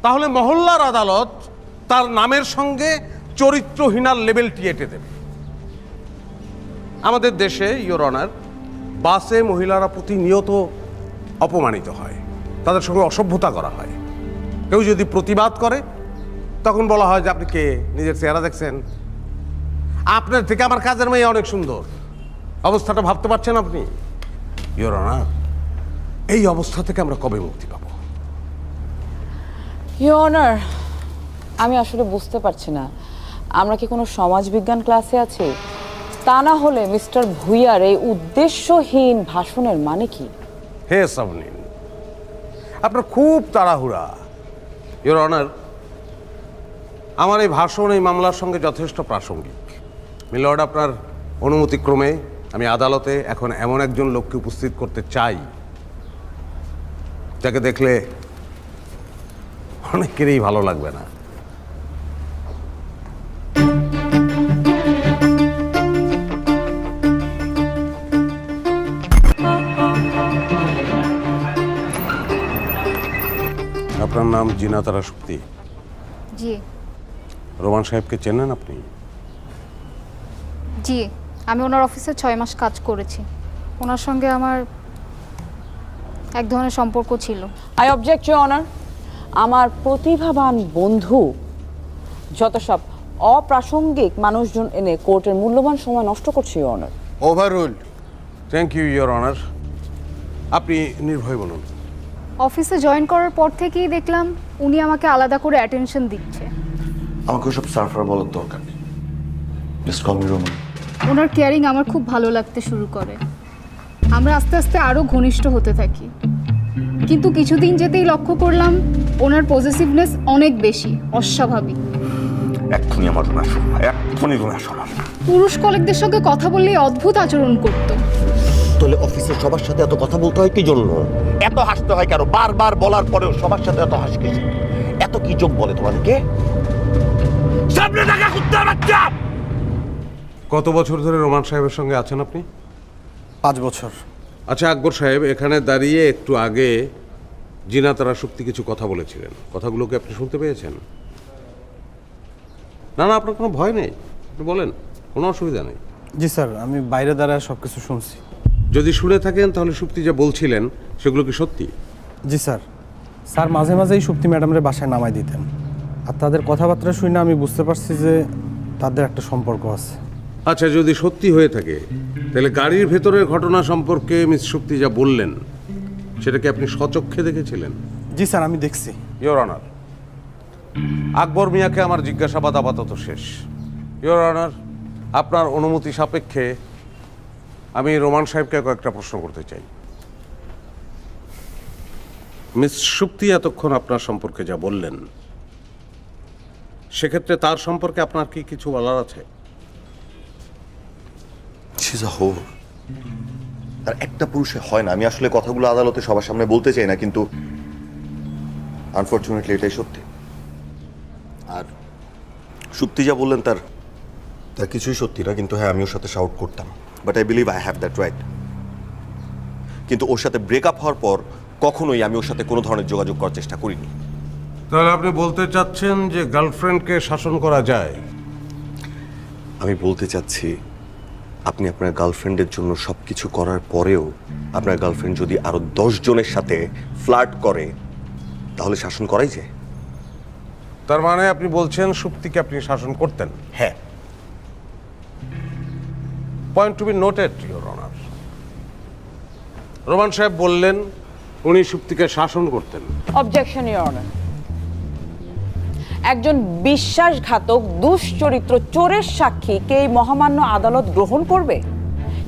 তাহলে মহল্লার আদালত তার নামের সঙ্গে চরিত্রহীনার লেবেলটি এঁটে দেবে। আমাদের দেশে ইওর অনার বাসে মহিলারা প্রতিনিয়ত অপমানিত হয়, তাদের সঙ্গে অসভ্যতা করা হয়। কেউ যদি প্রতিবাদ করে তখন বলা হয় যে আপনি কে, নিজের চেহারা দেখছেন? আপনার থেকে আমার কাজের মেয়ে অনেক সুন্দর। অবস্থাটা ভাবতে পারছেন আপনি? ইওর অনার, এই অবস্থা থেকে আমরা কবে মুক্তি পাবো? ইওর অনার, আমি আসলে বুঝতে পারছি না আমরা কি কোনো সমাজবিজ্ঞান ক্লাসে আছি? তা না হলে মিস্টার ভুইয়ার এই উদ্দেশ্যহীন ভাষণের মানে কি? হে সাবনীন, আপনার খুব তাড়াহুড়া। ইওর অনার, আমার এই ভাষণ এই মামলার সঙ্গে যথেষ্ট প্রাসঙ্গিক। মিলর্ড, আপনার অনুমতিক্রমে আমি আদালতে এখন এমন একজন লোককে উপস্থিত করতে চাই যাকে দেখলে অনেকেরই ভালো লাগবে না। আপনার নাম জিনাতারা শক্তি? জি রোমান সাহেবকে চেনেন আপনি? জি, আমি ওনার অফিসে 6 মাস কাজ করেছি। ওনার সঙ্গে আমার এক ধরনের সম্পর্ক ছিল। I object your honour. আমার প্রতিভাবান বন্ধু যত সব অপ্রাসঙ্গিক মানুষজন এনে কোর্টের মূল্যবান সময় নষ্ট করছে your honour. Overrule. Thank you your honour. আপনি নির্ভয় বলুন। অফিসে জয়েন করার পর থেকেই দেখলাম উনি আমাকে আলাদা করে অ্যাটেনশন দিচ্ছে। আমাকে ওসব সার্ফার বলার দরকার নেই। Just call me Roman. ওনার কেয়ারিং আমার খুব ভালো লাগতে শুরু করে। আমরা আস্তে আস্তে আরও ঘনিষ্ঠ হতে থাকি, কিন্তু কিছুদিন যেতেই লক্ষ্য করলাম ওনার পজিটিভনেস অনেক বেশি, অস্বাভাবিক। এক্ষুনি আমার রুমে আসো, এক্ষুনি রুমে আসো। পুরুষ কলিগদের সঙ্গে কথা বললেই অদ্ভুত আচরণ করতো। তাহলে অফিসের সবার সাথে এত কথা বলতে হয় কি জন্য? এত হাসতে হয় কেন? বারবার বলার পরেও সবার সাথে এত হাসি কিসে? এত কি যোগ বলে তোমাদেরকে? সামনে টাকা কুত্তার বাচ্চা! কত বছর ধরে রোমান সাহেবের সঙ্গে আছেন আপনি? 5 বছর। আচ্ছা আকবর সাহেব, এখানে দাঁড়িয়ে একটু আগে জিনাতারা শক্তি কিছু কথা বলেছিলেন, কথাগুলোকে আপনি শুনতে পেয়েছেন? না না, আপনার কোনো ভয় নেই, আপনি বলেন, কোনো অসুবিধা নেই। জি স্যার, আমি বাইরে দাঁড়ায় সব কিছু শুনছি। যদি শুনে থাকেন তাহলে সুপ্তি যা বলছিলেন সেগুলো কি সত্যি? জি স্যার, স্যার মাঝে মাঝেই সুপ্তি ম্যাডামের বাসায় নামাই দিতেন। আর তাদের কথাবার্তা শুনে আমি বুঝতে পারছি যে তাদের একটা সম্পর্ক আছে। আচ্ছা, যদি সত্যি হয়ে থাকে তাহলে গাড়ির ভেতরের ঘটনা সম্পর্কে মিস শক্তি যা বললেন সেটাকে আপনি স্বচক্ষে দেখেছিলেন? জি স্যার, আমি দেখছি। ইওর অনার, আকবর মিয়াকে আমার জিজ্ঞাসাবাদ আপাতত শেষ। ইওর অনার, আপনার অনুমতি সাপেক্ষে আমি রোমান সাহেবকে কয়েকটা প্রশ্ন করতে চাই। মিস শক্তি এতক্ষণ আপনার সম্পর্কে যা বললেন সেক্ষেত্রে তার সম্পর্কে আপনার কি কিছু বলার আছে? She is a হোর। আর একটা পুরুষে হয় না। আমি আসলে কথাগুলো আদালতে সবার সামনে বলতে চাই না, কিন্তু আনফরচুনেটলি এটাই সত্যি। আর সত্যি যা বললেন তার কিছুই সত্যি না, কিন্তু হ্যাঁ, আমি ওর সাথে শাউট করতাম। But I believe I have that right. কিন্তু ওর সাথে ব্রেকআপ হওয়ার পর কখনোই আমি ওর সাথে কোনো ধরনের যোগাযোগ করার চেষ্টা করিনি। তাহলে আপনি বলতে চাচ্ছেন যে গার্লফ্রেন্ডকে শাসন করা যায়? আমি বলতে চাচ্ছি, আপনি আপনার গার্লফ্রেন্ডের জন্য সব কিছু করার পরেও আপনার গার্লফ্রেন্ড যদি আরো 10 জনের সাথে ফ্লার্ট করে তাহলে শাসন করাই যায়। তার মানে আপনি বলছেন সুপ্তিকে আপনি শাসন করতেন? হ্যাঁ। Point to be noted your honour. Roman সাহেব বললেন উনি সুপ্তিকে শাসন করতেন। Objection your honour. একজন বিশ্বাসঘাতক দুশ্চরিত্র চোরের সাক্ষীকে এই মহামান্য আদালত গ্রহণ করবে?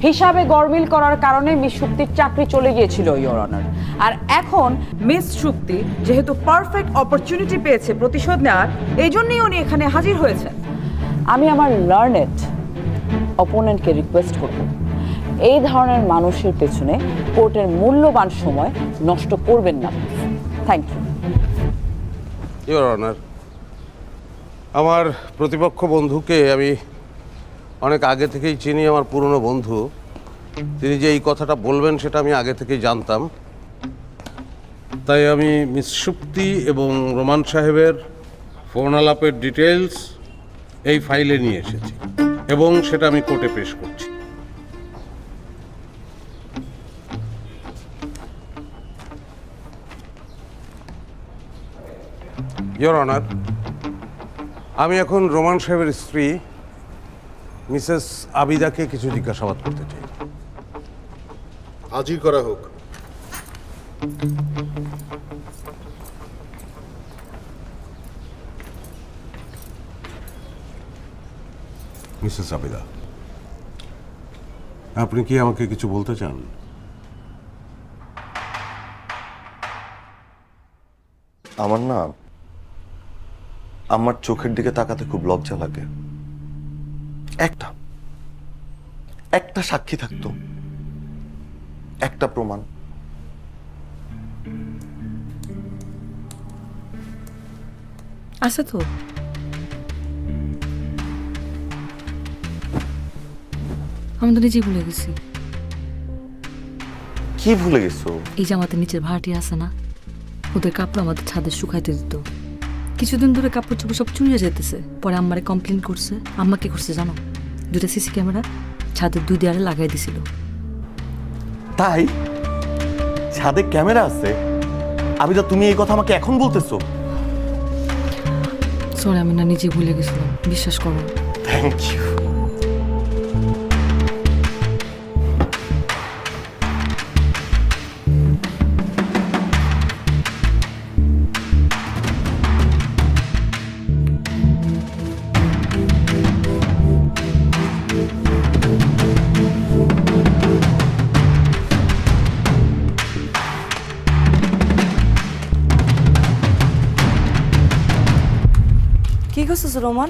হিসাবে গরমিল করার কারণে মিস শক্তির চাকরি চলে গিয়েছিল ইওর অনার। আর এখন মিস শক্তি যেহেতু পারফেক্ট অপরচুনিটি পেয়েছে প্রতিশোধ নেওয়ার, এই জন্যই উনি এখানে হাজির হয়েছেন। আমি আমার লার্নেড অপোনেন্টকে রিকোয়েস্ট করব, এই ধরনের মানুষের পেছনে কোর্টের মূল্যবান সময় নষ্ট করবেন না। থ্যাংক ইউ ইওর অনার, আমার প্রতিপক্ষ বন্ধুকে আমি অনেক আগে থেকেই চিনি, আমার পুরনো বন্ধু। তিনি যে এই কথাটা বলবেন সেটা আমি আগে থেকেই জানতাম। তাই আমি মিস সুপ্তি এবং রোমান সাহেবের ফোন আলাপের ডিটেলস এই ফাইলে নিয়ে এসেছি এবং সেটা আমি কোর্টে পেশ করছি। ইয়োর অনার, আমি এখন রোমান সাহেবের স্ত্রী মিসেস আবিদাকে কিছু জিজ্ঞাসাবাদ করতে চাই। হাজির করা হোক। মিসেস আবিদা, আপনি কি আমাকে কিছু বলতে চান? আমার না আমার চোখের দিকে তাকাতে খুব লজ্জা লাগে। একটা একটা সাক্ষী থাকতো, একটা প্রমাণ। আছে তো, আমি তো নিজেই ভুলে গেছি। কি ভুলে গেছো? এই যে আমাদের নিচের ভাড়াটি আছে না, ওদের কাপড় আমাদের ছাদে শুকাইতে দিত। কিছুদিন ধরে কাপড় চোপড় সব চুরিয়ে যেতেছে। পরে আম্মারে কমপ্লেন করছে। আম্মা কি করছে জানো? 2টা সিসি ক্যামেরা ছাদের 2 দেয়ালে লাগাই দিছিল। তাই ছাদে ক্যামেরা আছে? আবিদা, তুমি এই কথা আমাকে এখন বলতেছো? সরি, আমি না নিজে ভুলে গেছিলাম, বিশ্বাস করো। Thank you. কি করছিস রোমান?